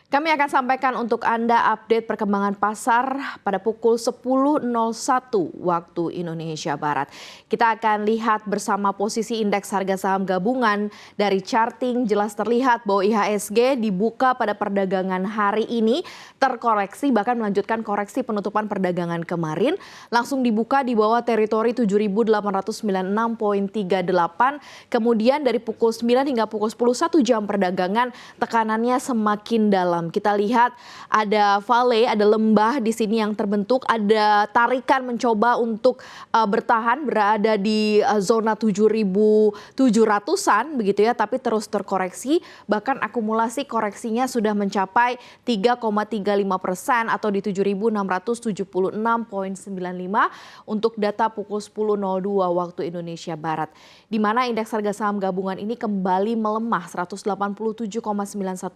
Kami akan sampaikan untuk Anda update perkembangan pasar pada pukul 10.01 waktu Indonesia Barat. Kita akan lihat bersama posisi indeks harga saham gabungan. Dari charting jelas terlihat bahwa IHSG dibuka pada perdagangan hari ini terkoreksi, bahkan melanjutkan koreksi penutupan perdagangan kemarin. Langsung dibuka di bawah teritori 7.896,38. Kemudian dari pukul 9 hingga pukul 10 1 jam perdagangan tekanannya semakin dalam. Kita lihat ada valley, ada lembah di sini yang terbentuk, ada tarikan mencoba untuk bertahan berada di zona 7.700-an begitu ya, tapi terus terkoreksi, bahkan akumulasi koreksinya sudah mencapai 3,35% atau di 7.676,95 untuk data pukul 10.02 waktu Indonesia Barat. Di mana indeks harga saham gabungan ini kembali melemah 187,91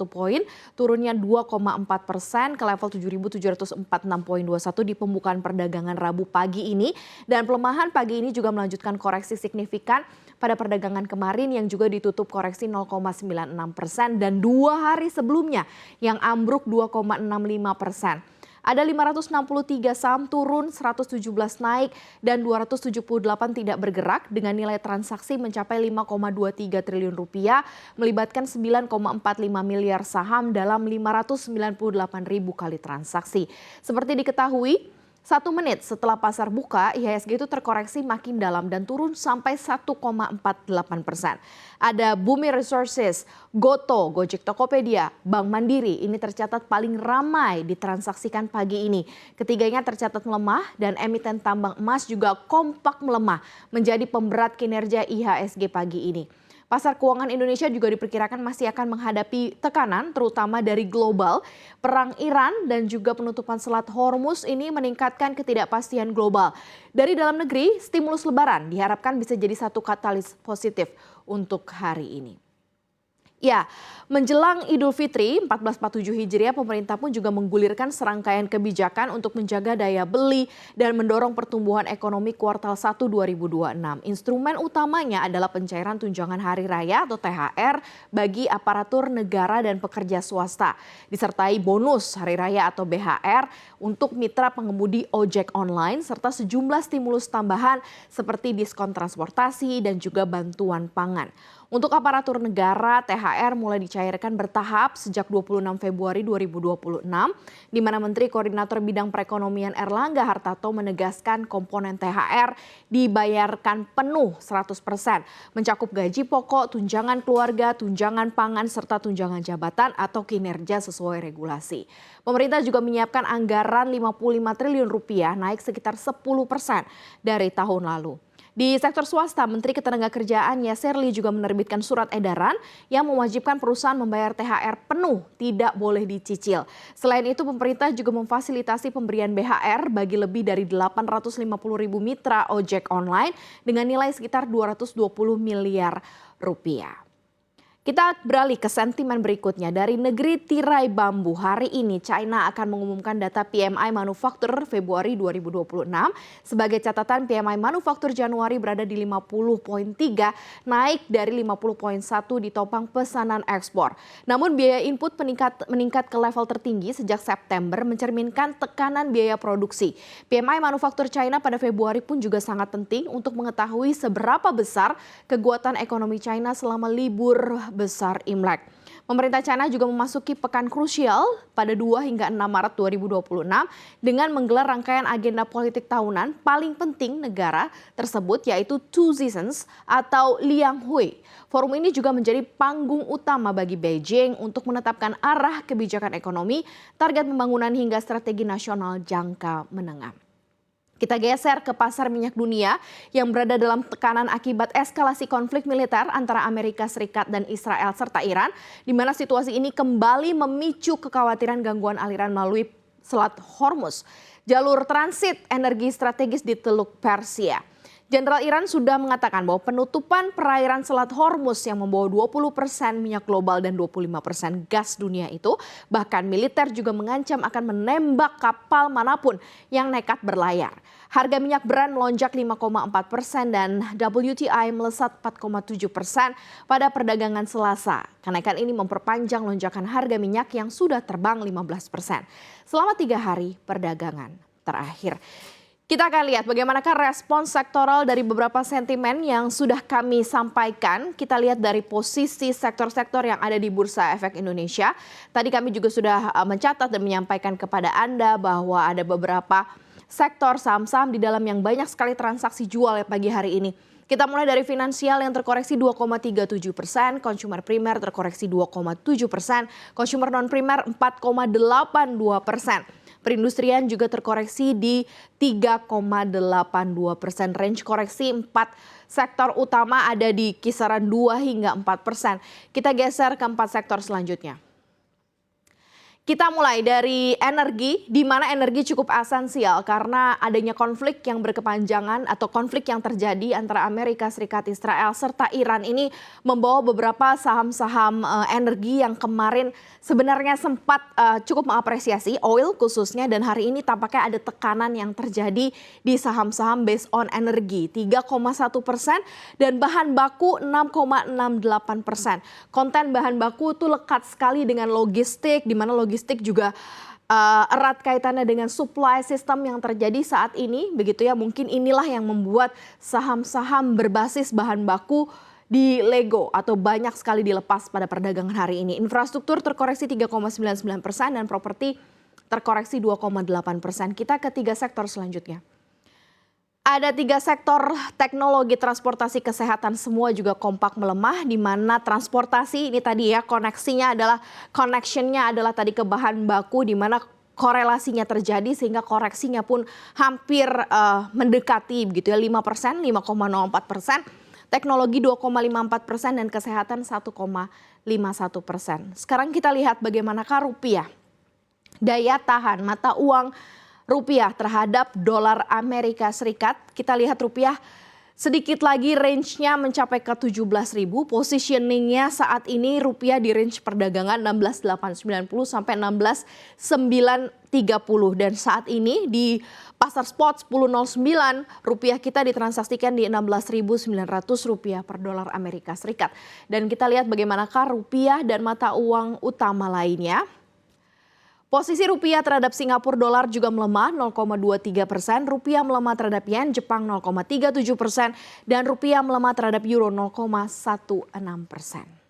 poin, turunnya 2,4% ke level 7.746,21 di pembukaan perdagangan Rabu pagi ini. Dan pelemahan pagi ini juga melanjutkan koreksi signifikan pada perdagangan kemarin yang juga ditutup koreksi 0,96% dan 2 hari sebelumnya yang ambruk 2,65%. Ada 563 saham turun, 117 naik, dan 278 tidak bergerak dengan nilai transaksi mencapai 5,23 triliun rupiah, melibatkan 9,45 miliar saham dalam 598 ribu kali transaksi. Seperti diketahui, 1 menit setelah pasar buka, IHSG itu terkoreksi makin dalam dan turun sampai 1,48%. Ada Bumi Resources, Goto, Gojek Tokopedia, Bank Mandiri ini tercatat paling ramai ditransaksikan pagi ini. Ketiganya tercatat melemah dan emiten tambang emas juga kompak melemah menjadi pemberat kinerja IHSG pagi ini. Pasar keuangan Indonesia juga diperkirakan masih akan menghadapi tekanan terutama dari global. Perang Iran dan juga penutupan Selat Hormuz ini meningkatkan ketidakpastian global. Dari dalam negeri, stimulus lebaran diharapkan bisa jadi satu katalis positif untuk hari ini. Ya, menjelang Idul Fitri 1447 Hijriah, pemerintah pun juga menggulirkan serangkaian kebijakan untuk menjaga daya beli dan mendorong pertumbuhan ekonomi kuartal 1 2026. Instrumen utamanya adalah pencairan tunjangan hari raya atau THR bagi aparatur negara dan pekerja swasta, disertai bonus hari raya atau BHR untuk mitra pengemudi ojek online serta sejumlah stimulus tambahan seperti diskon transportasi dan juga bantuan pangan. Untuk aparatur negara, THR mulai dicairkan bertahap sejak 26 Februari 2026, di mana Menteri Koordinator Bidang Perekonomian Erlangga Hartarto menegaskan komponen THR dibayarkan penuh 100%, mencakup gaji pokok, tunjangan keluarga, tunjangan pangan, serta tunjangan jabatan atau kinerja sesuai regulasi. Pemerintah juga menyiapkan anggaran 55 triliun rupiah, naik sekitar 10% dari tahun lalu. Di sektor swasta, Menteri Ketenagakerjaan Yasser Ly juga menerbitkan surat edaran yang mewajibkan perusahaan membayar THR penuh, tidak boleh dicicil. Selain itu, pemerintah juga memfasilitasi pemberian BHR bagi lebih dari 850 ribu mitra ojek online dengan nilai sekitar 220 miliar rupiah. Kita beralih ke sentimen berikutnya. Dari negeri tirai bambu, hari ini China akan mengumumkan data PMI manufaktur Februari 2026. Sebagai catatan, PMI manufaktur Januari berada di 50,3, naik dari 50,1 ditopang pesanan ekspor. Namun biaya input meningkat ke level tertinggi sejak September, mencerminkan tekanan biaya produksi. PMI manufaktur China pada Februari pun juga sangat penting untuk mengetahui seberapa besar kekuatan ekonomi China selama libur besar Imlek. Pemerintah China juga memasuki pekan krusial pada 2 hingga 6 Maret 2026 dengan menggelar rangkaian agenda politik tahunan paling penting negara tersebut, yaitu Two Seasons atau Liang Hui. Forum ini juga menjadi panggung utama bagi Beijing untuk menetapkan arah kebijakan ekonomi, target pembangunan hingga strategi nasional jangka menengah. Kita geser ke pasar minyak dunia yang berada dalam tekanan akibat eskalasi konflik militer antara Amerika Serikat dan Israel serta Iran, di mana situasi ini kembali memicu kekhawatiran gangguan aliran melalui Selat Hormuz, jalur transit energi strategis di Teluk Persia. Jenderal Iran sudah mengatakan bahwa penutupan perairan Selat Hormuz yang membawa 20% minyak global dan 25% gas dunia itu, bahkan militer juga mengancam akan menembak kapal manapun yang nekat berlayar. Harga minyak Brent melonjak 5,4% dan WTI melesat 4,7% pada perdagangan Selasa. Kenaikan ini memperpanjang lonjakan harga minyak yang sudah terbang 15% selama 3 hari perdagangan terakhir. Kita akan lihat bagaimanakah respons sektoral dari beberapa sentimen yang sudah kami sampaikan. Kita lihat dari posisi sektor-sektor yang ada di Bursa Efek Indonesia. Tadi kami juga sudah mencatat dan menyampaikan kepada Anda bahwa ada beberapa sektor saham-saham di dalam yang banyak sekali transaksi jual ya pagi hari ini. Kita mulai dari finansial yang terkoreksi 2,37%, konsumer primer terkoreksi 2,7%, konsumer non-primer 4,82%. Perindustrian juga terkoreksi di 3,82%. Range koreksi 4 sektor utama ada di kisaran 2 hingga 4%. Kita geser ke 4 sektor selanjutnya. Kita mulai dari energi, di mana energi cukup esensial karena adanya konflik yang berkepanjangan atau konflik yang terjadi antara Amerika Serikat, Israel, serta Iran ini membawa beberapa saham-saham energi yang kemarin sebenarnya sempat cukup mengapresiasi oil khususnya, dan hari ini tampaknya ada tekanan yang terjadi di saham-saham based on energi 3,1% dan bahan baku 6,68%. Konten bahan baku itu lekat sekali dengan logistik, di mana logistik juga erat kaitannya dengan supply system yang terjadi saat ini, begitu ya. Mungkin inilah yang membuat saham-saham berbasis bahan baku di Lego atau banyak sekali dilepas pada perdagangan hari ini. Infrastruktur terkoreksi 3,99% dan properti terkoreksi 2,8%. Kita ke 3 sektor selanjutnya. Ada 3 sektor teknologi, transportasi, kesehatan semua juga kompak melemah, di mana transportasi ini tadi ya connectionnya adalah tadi ke bahan baku, di mana korelasinya terjadi sehingga koreksinya pun hampir mendekati begitu ya 5%, 5,04%, teknologi 2,54% dan kesehatan 1,51%. Sekarang kita lihat bagaimanakah rupiah, daya tahan mata uang rupiah terhadap dolar Amerika Serikat. Kita lihat rupiah sedikit lagi range-nya mencapai ke 17.000. Positioning-nya saat ini rupiah di range perdagangan 16.890 sampai 16.930. Dan saat ini di pasar spot 10.09 rupiah kita ditransaksikan di 16.900 rupiah per dolar Amerika Serikat. Dan kita lihat bagaimanakah rupiah dan mata uang utama lainnya. Posisi rupiah terhadap Singapura dolar juga melemah 0,23%, rupiah melemah terhadap yen Jepang 0,37%, dan rupiah melemah terhadap euro 0,16%.